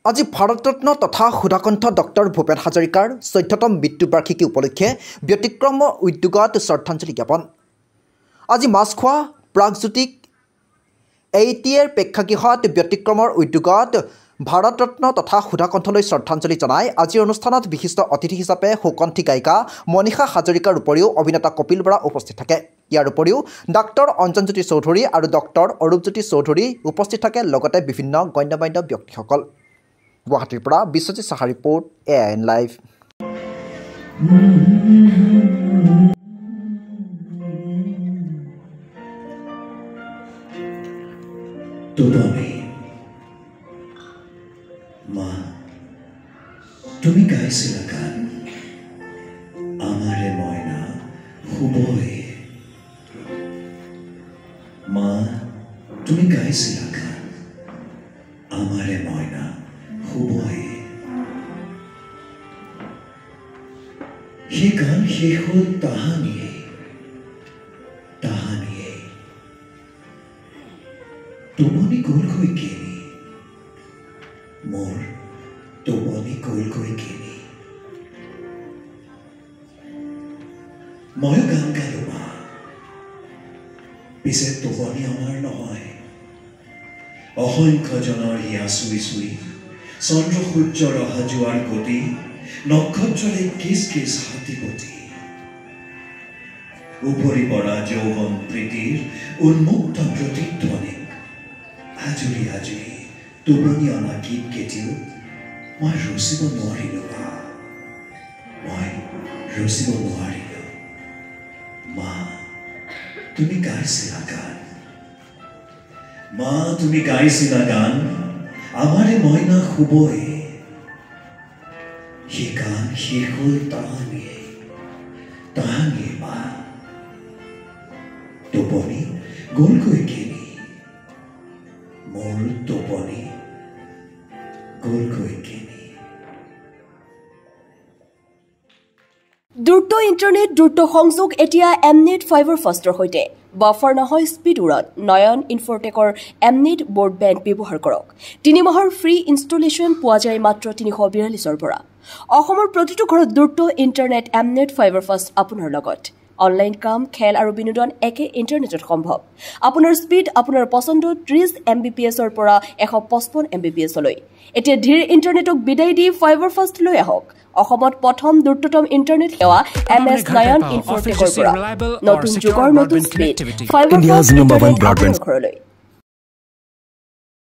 আজি ভাৰতৰত্ন তথা সুধাকণ্ঠ ডক্টৰ ভূপেন হাজৰিকাৰ ১৪তম মৃত্যুবাৰ্ষিকী উপলক্ষে ব্যতিক্ৰম উদ্যোগত শ্ৰদ্ধাঞ্জলি জ্ঞাপন। আজি মাছখোৱা প্ৰাগজ্যোতিক AITৰ প্ৰেক্ষাগৃহত ব্যতিক্ৰমৰ উদ্যোগত ভাৰতৰত্ন তথা সুধাকণ্ঠলৈ শ্ৰদ্ধাঞ্জলি জনাই আজিৰ অনুষ্ঠানত বিশিষ্ট অতিথি হিচাপে সুকণ্ঠী গায়িকা মনীষা হাজৰিকাৰ উপৰিও অভিনেতা কপিল বৰা উপস্থিত থাকে। ইয়াৰ উপৰিও ডাক্তৰ অঞ্জনজ্যোতি চৌধুৰী আৰু ডক্টৰ অৰূপজ্যোতি চৌধুৰী উপস্থিত থাকে, লগতে বিভিন্ন গণ্যমান্য ব্যক্তিসকল। গুৱাহাটীৰ পৰা Biswajit Saha report, AIN live. তুমি গাইছিলা গান আমাৰে মইনা শুবই। মা তুমি গাইছিলা গান আমাৰে মইনা শুবই। সেই গান শেষ হ'ল তাহানিয়ে টোপনি গ'লগৈ কেনি, মোৰ টোপনি গ'লগৈ কেনি। ময়ো গান গালো মা, পিছে টোপনি আমাৰ নহয়। অসংখ্যজনৰ হিয়া চুই চুই চন্দ্ৰ সূৰ্যৰ অহা যোৱাৰ গতি, নক্ষত্ৰৰে কিচ কিচ হাতীপতি। উপৰি পৰা যৌৱন প্ৰীতিৰ উন্মুক্ত প্ৰতিধ্বনি আজৰি আজৰি টোপনি অনা গীত কেতিয়াও মই ৰচিব নোৱাৰিলো মা, মই ৰচিব নোৱাৰিলো। মা তুমি গাইছিলা গান, মা তুমি গাইছিলা গান আমাৰে মইনা শুবই। সেই গান শেষ হ'ল তাহানিয়ে মা, টোপনি গ'লগৈ কেনি, মোৰ টোপনি গ'লগৈ কেনি। দ্ৰুত ইণ্টাৰনেট দ্ৰুত সংযোগ এতিয়া এমনেট ফাইবাৰ ফাষ্টৰ সৈতে। বাফাৰ নহয় স্পীড উৰণ। নয়ন ইনফৰটেকৰ এমনেট ব্ৰডবেণ্ড ব্যৱহাৰ কৰক। ৩ মাহৰ ফ্ৰী ইনষ্টলেশ্যন পোৱা যায় মাত্ৰ ৩৪২ৰ পৰা। অসমৰ প্ৰতিটো ঘৰত দ্ৰুত ইণ্টাৰনেট এমনেট ফাইবাৰ ফাষ্ট আপোনাৰ লগত। অনলাইন কাম, খেল আৰু বিনোদন একে ইণ্টাৰনেটত সম্ভৱ। আপোনাৰ স্পীড আপোনাৰ পচন্দ ৩০ Mbps-ৰ পৰা ১৫৫ Mbps-লৈ। এতিয়া ধীৰ ইণ্টাৰনেটক বিদায় দি ফাইবাৰ ফাষ্ট লৈ আহক। অসমত প্ৰথম দ্ৰুততম ইণ্টাৰনেট সেৱা MS নয়ন ইনফৰটেকৰ পৰা। নতুন যুগৰ নতুন স্পীড ফাইবাৰ ফাষ্ট ঘৰলৈ।